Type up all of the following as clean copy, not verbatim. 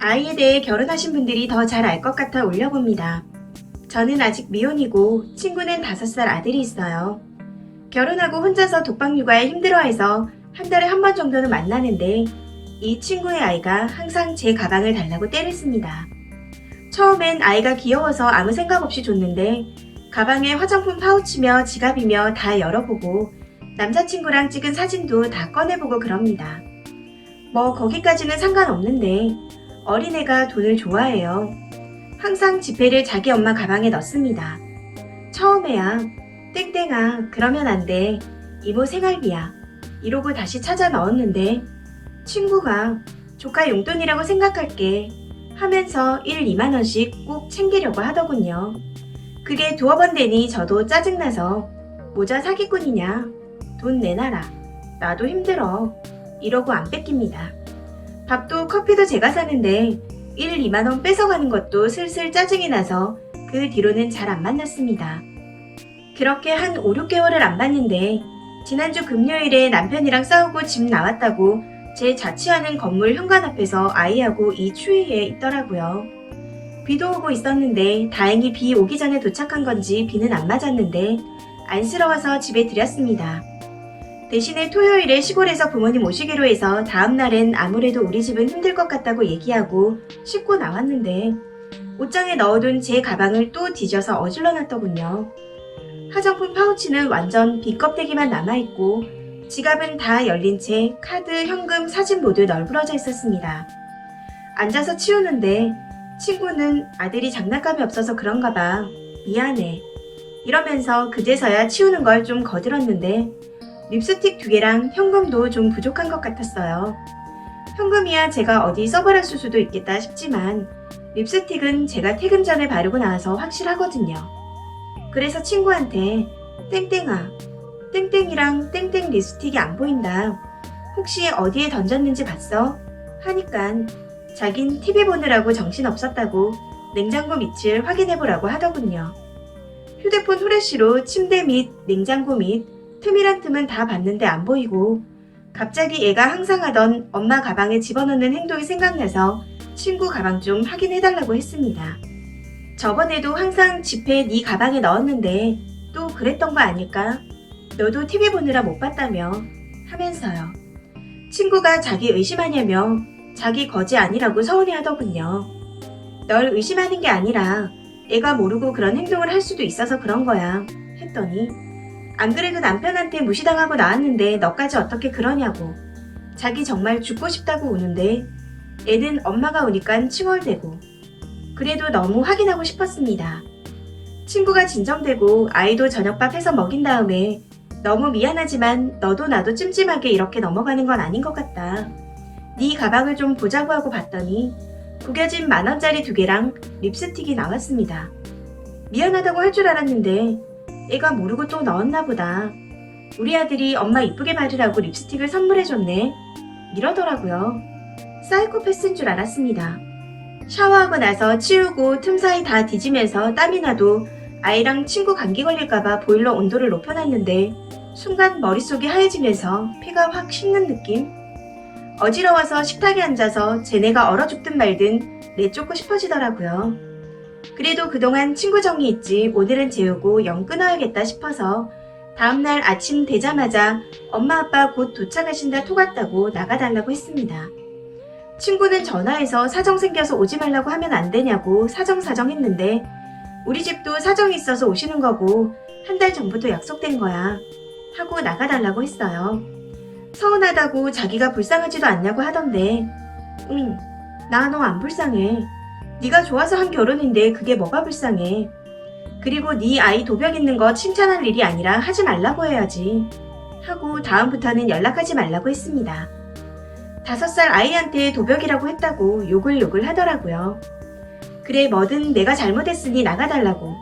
아이에 대해 결혼하신 분들이 더 잘 알 것 같아 올려봅니다. 저는 아직 미혼이고 친구는 5살 아들이 있어요. 결혼하고 혼자서 독박 육아에 힘들어해서 한 달에 한 번 정도는 만나는데 이 친구의 아이가 항상 제 가방을 달라고 떼를 씁니다. 처음엔 아이가 귀여워서 아무 생각 없이 줬는데 가방에 화장품 파우치며 지갑이며 다 열어보고 남자친구랑 찍은 사진도 다 꺼내보고 그럽니다. 뭐 거기까지는 상관없는데 어린애가 돈을 좋아해요. 항상 지폐를 자기 엄마 가방에 넣습니다. 처음에야 땡땡아 그러면 안 돼. 이모 생활비야. 이러고 다시 찾아 넣었는데 친구가 조카 용돈이라고 생각할게 하면서 1, 2만 원씩 꼭 챙기려고 하더군요. 그게 두어 번 되니 저도 짜증나서 모자 사기꾼이냐? 돈 내놔라. 나도 힘들어. 이러고 안 뺏깁니다. 밥도 커피도 제가 사는데 1, 2만 원 뺏어가는 것도 슬슬 짜증이 나서 그 뒤로는 잘 안 만났습니다. 그렇게 한 5, 6개월을 안 봤는데 지난주 금요일에 남편이랑 싸우고 집 나왔다고 제 자취하는 건물 현관 앞에서 아이하고 이 추위에 있더라고요. 비도 오고 있었는데 다행히 비 오기 전에 도착한 건지 비는 안 맞았는데 안쓰러워서 집에 들였습니다. 대신에 토요일에 시골에서 부모님 오시기로 해서 다음날엔 아무래도 우리 집은 힘들 것 같다고 얘기하고 씻고 나왔는데 옷장에 넣어둔 제 가방을 또 뒤져서 어질러 놨더군요. 화장품 파우치는 완전 빈 껍데기만 남아있고 지갑은 다 열린 채 카드, 현금, 사진 모두 널브러져 있었습니다. 앉아서 치우는데 친구는 아들이 장난감이 없어서 그런가 봐. 미안해. 이러면서 그제서야 치우는 걸 좀 거들었는데 립스틱 2개랑 현금도 좀 부족한 것 같았어요. 현금이야 제가 어디 써버렸을 수도 있겠다 싶지만 립스틱은 제가 퇴근 전에 바르고 나와서 확실하거든요. 그래서 친구한테 땡땡아, 땡땡이랑 땡땡 립스틱이 안 보인다. 혹시 어디에 던졌는지 봤어? 하니깐 자긴 TV 보느라고 정신없었다고 냉장고 밑을 확인해보라고 하더군요. 휴대폰 후레쉬로 침대 및 냉장고 및 틈이란 틈은 다 봤는데 안 보이고 갑자기 얘가 항상 하던 엄마 가방에 집어넣는 행동이 생각나서 친구 가방 좀 확인해달라고 했습니다. 저번에도 항상 지폐 네 가방에 넣었는데 또 그랬던 거 아닐까? 너도 TV 보느라 못 봤다며 하면서요. 친구가 자기 의심하냐며 자기 거지 아니라고 서운해하더군요. 널 의심하는 게 아니라 애가 모르고 그런 행동을 할 수도 있어서 그런 거야 했더니 안 그래도 남편한테 무시당하고 나왔는데 너까지 어떻게 그러냐고 자기 정말 죽고 싶다고 우는데 애는 엄마가 오니까 칭얼대고 그래도 너무 확인하고 싶었습니다. 친구가 진정되고 아이도 저녁밥 해서 먹인 다음에 너무 미안하지만 너도 나도 찜찜하게 이렇게 넘어가는 건 아닌 것 같다. 네 가방을 좀 보자고 하고 봤더니 구겨진 10,000원짜리 2개랑 립스틱이 나왔습니다. 미안하다고 할 줄 알았는데 애가 모르고 또 넣었나 보다. 우리 아들이 엄마 이쁘게 바르라고 립스틱을 선물해줬네. 이러더라고요. 사이코패스인 줄 알았습니다. 샤워하고 나서 치우고 틈 사이 다 뒤지면서 땀이 나도 아이랑 친구 감기 걸릴까봐 보일러 온도를 높여놨는데 순간 머릿속이 하얘지면서 피가 확 식는 느낌? 어지러워서 식탁에 앉아서 쟤네가 얼어 죽든 말든 내쫓고 싶어지더라고요. 그래도 그동안 친구 정리 있지 오늘은 재우고 영 끊어야겠다 싶어서 다음날 아침 되자마자 엄마 아빠 곧 도착하신다 톡 왔다고 나가달라고 했습니다. 친구는 전화해서 사정 생겨서 오지 말라고 하면 안 되냐고 사정 했는데 우리 집도 사정이 있어서 오시는 거고 한 달 전부터 약속된 거야 하고 나가달라고 했어요. 서운하다고 자기가 불쌍하지도 않냐고 하던데 응, 나 너 안 불쌍해. 네가 좋아서 한 결혼인데 그게 뭐가 불쌍해. 그리고 네 아이 도벽 있는 거 칭찬할 일이 아니라 하지 말라고 해야지 하고 다음부터는 연락하지 말라고 했습니다. 5살 아이한테 도벽이라고 했다고 욕을 하더라고요. 그래 뭐든 내가 잘못했으니 나가달라고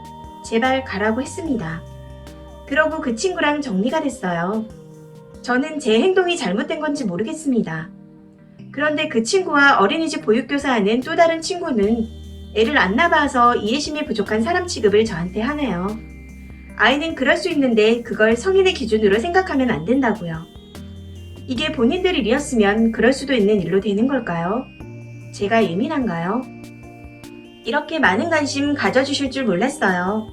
제발 가라고 했습니다. 그러고 그 친구랑 정리가 됐어요. 저는 제 행동이 잘못된 건지 모르겠습니다. 그런데 그 친구와 어린이집 보육교사하는 또 다른 친구는 애를 안 낳아서 이해심이 부족한 사람 취급을 저한테 하네요. 아이는 그럴 수 있는데 그걸 성인의 기준으로 생각하면 안 된다고요. 이게 본인들 일이었으면 그럴 수도 있는 일로 되는 걸까요? 제가 예민한가요? 이렇게 많은 관심 가져주실 줄 몰랐어요.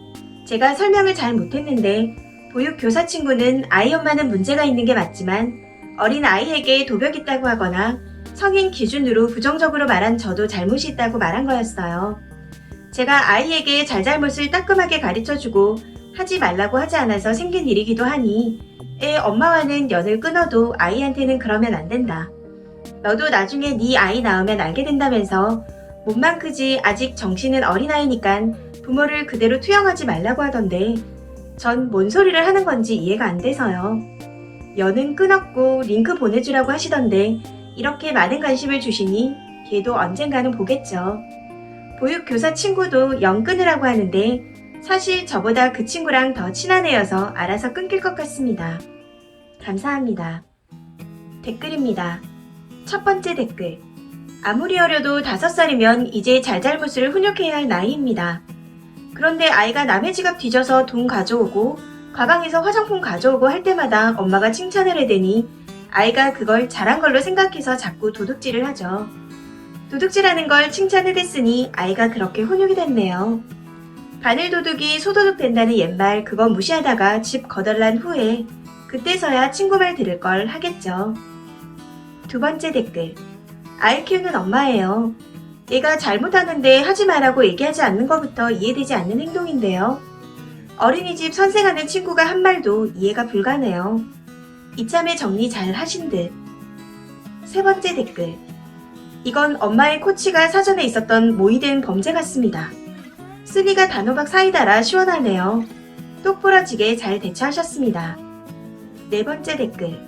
제가 설명을 잘 못했는데 보육 교사 친구는 아이 엄마는 문제가 있는 게 맞지만 어린 아이에게 도벽 있다고 하거나 성인 기준으로 부정적으로 말한 저도 잘못이 있다고 말한 거였어요. 제가 아이에게 잘잘못을 따끔하게 가르쳐주고 하지 말라고 하지 않아서 생긴 일이기도 하니 애 엄마와는 연을 끊어도 아이한테는 그러면 안 된다. 너도 나중에 네 아이 낳으면 알게 된다면서 몸만 크지 아직 정신은 어린아이니깐 부모를 그대로 투영하지 말라고 하던데 전 뭔 소리를 하는 건지 이해가 안 돼서요. 연은 끊었고 링크 보내주라고 하시던데 이렇게 많은 관심을 주시니 걔도 언젠가는 보겠죠. 보육교사 친구도 연 끊으라고 하는데 사실 저보다 그 친구랑 더 친한 애여서 알아서 끊길 것 같습니다. 감사합니다. 댓글입니다. 첫 번째 댓글. 아무리 어려도 5살이면 이제 잘잘못을 훈육해야 할 나이입니다. 그런데 아이가 남의 지갑 뒤져서 돈 가져오고 가방에서 화장품 가져오고 할 때마다 엄마가 칭찬을 해대니 아이가 그걸 잘한 걸로 생각해서 자꾸 도둑질을 하죠. 도둑질하는 걸 칭찬해댔으니 아이가 그렇게 훈육이 됐네요. 바늘도둑이 소도둑 된다는 옛말 그거 무시하다가 집 거덜난 후에 그때서야 친구 말 들을 걸 하겠죠. 두 번째 댓글. 아이 키우는 엄마예요. 얘가 잘못하는데 하지 말라고 얘기하지 않는 것부터 이해되지 않는 행동인데요. 어린이집 선생하는 친구가 한 말도 이해가 불가네요. 이참에 정리 잘 하신 듯. 세 번째 댓글. 이건 엄마의 코치가 사전에 있었던 모의된 범죄 같습니다. 쓰니가 단호박 사이다라 시원하네요. 똑부러지게 잘 대처하셨습니다. 네 번째 댓글.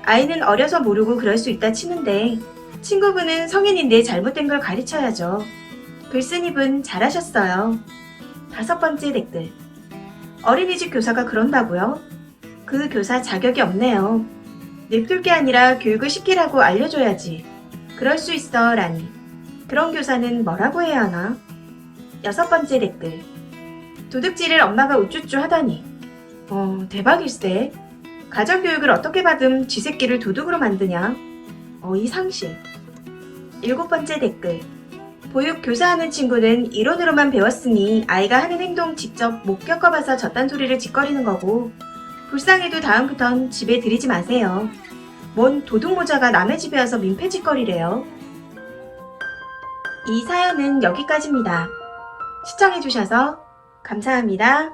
아이는 어려서 모르고 그럴 수 있다 치는데 친구분은 성인인데 잘못된 걸 가르쳐야죠. 글쓴이분 잘하셨어요. 다섯 번째 댓글. 어린이집 교사가 그런다고요? 그 교사 자격이 없네요. 냅둘 게 아니라 교육을 시키라고 알려줘야지. 그럴 수 있어 라니. 그런 교사는 뭐라고 해야 하나? 여섯 번째 댓글. 도둑질을 엄마가 우쭈쭈 하다니. 대박일세. 가정교육을 어떻게 받음 쥐새끼를 도둑으로 만드냐? 이 상실. 일곱 번째 댓글. 보육 교사하는 친구는 이론으로만 배웠으니 아이가 하는 행동 직접 못 겪어봐서 저딴 소리를 짓거리는 거고 불쌍해도 다음부턴 집에 들이지 마세요. 뭔 도둑모자가 남의 집에 와서 민폐짓거리래요. 이 사연은 여기까지입니다. 시청해주셔서 감사합니다.